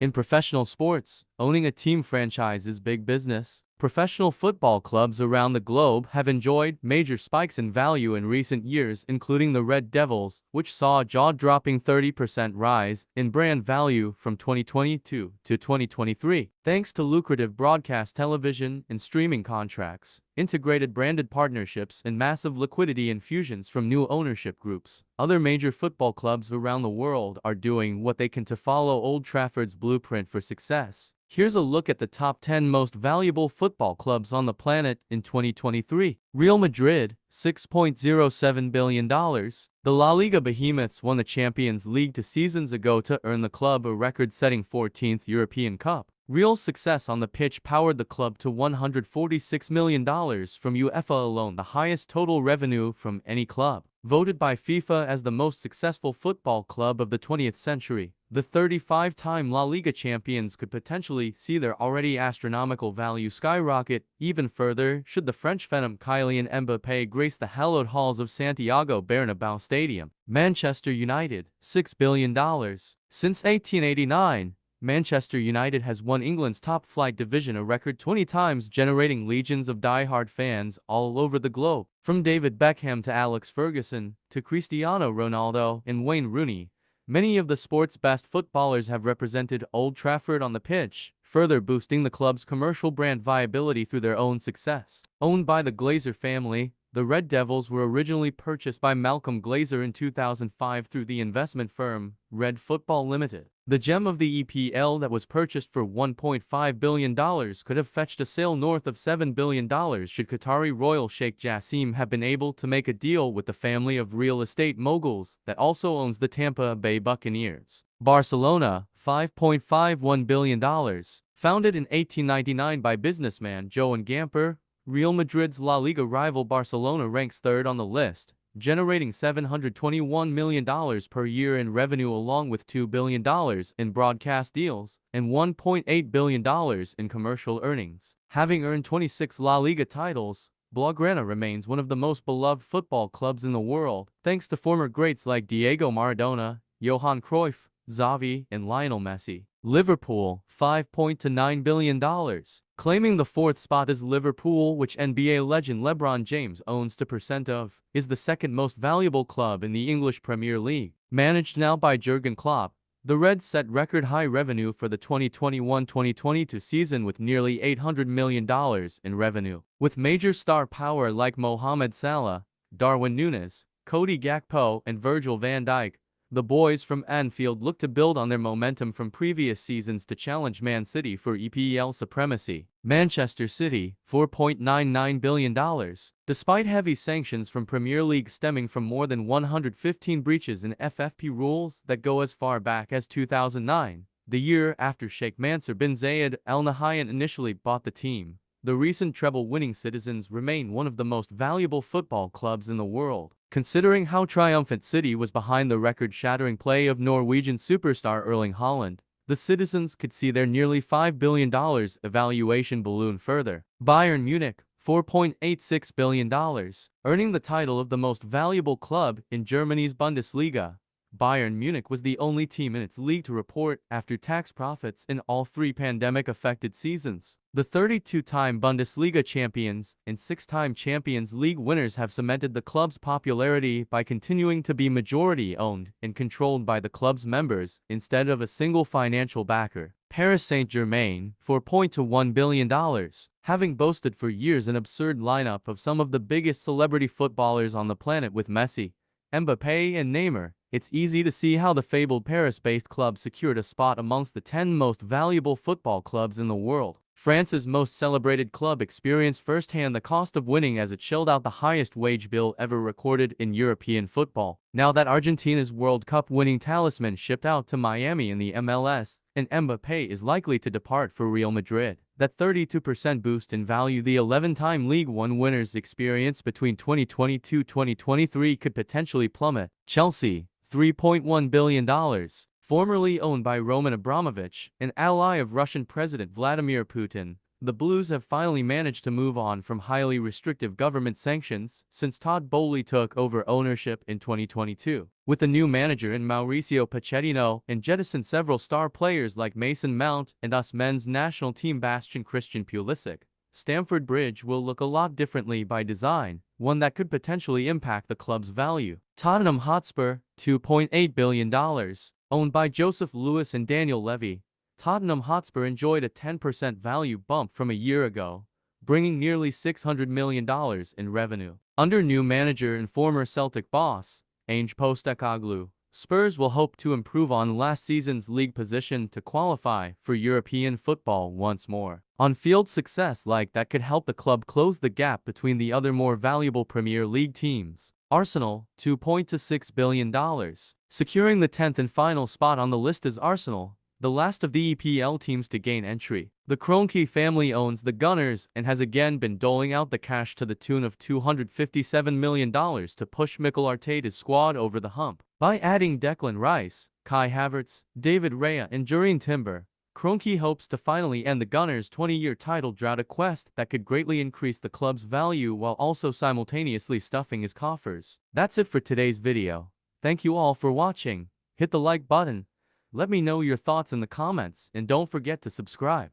In professional sports, owning a team franchise is big business. Professional football clubs around the globe have enjoyed major spikes in value in recent years, including the Red Devils, which saw a jaw-dropping 30% rise in brand value from 2022 to 2023, thanks to lucrative broadcast television and streaming contracts, integrated branded partnerships, and massive liquidity infusions from new ownership groups. Other major football clubs around the world are doing what they can to follow Old Trafford's blueprint for success. Here's a look at the top 10 most valuable football clubs on the planet in 2023. Real Madrid, $6.07 billion. The La Liga behemoths won the Champions League 2 seasons ago to earn the club a record-setting 14th European Cup. Real's success on the pitch powered the club to $146 million from UEFA alone, the highest total revenue from any club. Voted by FIFA as the most successful football club of the 20th century, the 35-time La Liga champions could potentially see their already astronomical value skyrocket even further should the French phenom Kylian Mbappé grace the hallowed halls of Santiago Bernabéu Stadium. Manchester United, $6 billion. Since 1889, Manchester United has won England's top-flight division a record 20 times, generating legions of die-hard fans all over the globe. From David Beckham to Alex Ferguson, to Cristiano Ronaldo and Wayne Rooney, many of the sport's best footballers have represented Old Trafford on the pitch, further boosting the club's commercial brand viability through their own success. Owned by the Glazer family, the Red Devils were originally purchased by Malcolm Glazer in 2005 through the investment firm Red Football Limited. The gem of the EPL that was purchased for $1.5 billion could have fetched a sale north of $7 billion should Qatari royal Sheikh Jassim have been able to make a deal with the family of real estate moguls that also owns the Tampa Bay Buccaneers. Barcelona, $5.51 billion. Founded in 1899 by businessman Joan Gamper, Real Madrid's La Liga rival Barcelona ranks third on the list, generating $721 million per year in revenue along with $2 billion in broadcast deals and $1.8 billion in commercial earnings. Having earned 26 La Liga titles, Blaugrana remains one of the most beloved football clubs in the world, thanks to former greats like Diego Maradona, Johan Cruyff, Xavi, and Lionel Messi. Liverpool, $5.9 billion. Claiming the fourth spot is Liverpool, which NBA legend LeBron James owns 2% of, is the second most valuable club in the English Premier League. Managed now by Jurgen Klopp, the Reds set record-high revenue for the 2021-2022 season with nearly $800 million in revenue. With major star power like Mohamed Salah, Darwin Núñez, Cody Gakpo, and Virgil van Dijk, the boys from Anfield look to build on their momentum from previous seasons to challenge Man City for EPL supremacy. Manchester City, $4.99 billion. Despite heavy sanctions from Premier League stemming from more than 115 breaches in FFP rules that go as far back as 2009, the year after Sheikh Mansour bin Zayed Al Nahyan initially bought the team, the recent treble-winning Citizens remain one of the most valuable football clubs in the world. Considering how triumphant City was behind the record-shattering play of Norwegian superstar Erling Haaland, the Citizens could see their nearly $5 billion evaluation balloon further. Bayern Munich, $4.86 billion. Earning the title of the most valuable club in Germany's Bundesliga, Bayern Munich was the only team in its league to report after-tax profits in all 3 pandemic-affected seasons. The 32-time Bundesliga champions and 6-time Champions League winners have cemented the club's popularity by continuing to be majority-owned and controlled by the club's members instead of a single financial backer. Paris Saint-Germain, $4.1 billion. Having boasted for years an absurd lineup of some of the biggest celebrity footballers on the planet with Messi, Mbappé, and Neymar, it's easy to see how the fabled Paris-based club secured a spot amongst the 10 most valuable football clubs in the world. France's most celebrated club experienced firsthand the cost of winning as it shelled out the highest wage bill ever recorded in European football. Now that Argentina's World Cup winning talisman shipped out to Miami in the MLS, and Mbappé is likely to depart for Real Madrid, that 32% boost in value the 11-time League One winners experienced between 2022-2023 could potentially plummet. Chelsea, $3.1 billion. Formerly owned by Roman Abramovich, an ally of Russian President Vladimir Putin, the Blues have finally managed to move on from highly restrictive government sanctions since Todd Boehly took over ownership in 2022. With a new manager in Mauricio Pochettino and jettisoned several star players like Mason Mount and US men's national team bastion Christian Pulisic, Stamford Bridge will look a lot differently by design, one that could potentially impact the club's value. Tottenham Hotspur, $2.8 billion. Owned by Joseph Lewis and Daniel Levy, Tottenham Hotspur enjoyed a 10% value bump from a year ago, bringing nearly $600 million in revenue. Under new manager and former Celtic boss, Ange Postecoglou, Spurs will hope to improve on last season's league position to qualify for European football once more. On-field success like that could help the club close the gap between the other more valuable Premier League teams. Arsenal, $2.6 billion. Securing the 10th and final spot on the list is Arsenal, the last of the EPL teams to gain entry. The Kroenke family owns the Gunners and has again been doling out the cash to the tune of $257 million to push Mikel Arteta's squad over the hump. By adding Declan Rice, Kai Havertz, David Raya and Jurrien Timber, Kroenke hopes to finally end the Gunners' 20-year title drought, a quest that could greatly increase the club's value while also simultaneously stuffing his coffers. That's it for today's video. Thank you all for watching. Hit the like button. Let me know your thoughts in the comments and don't forget to subscribe.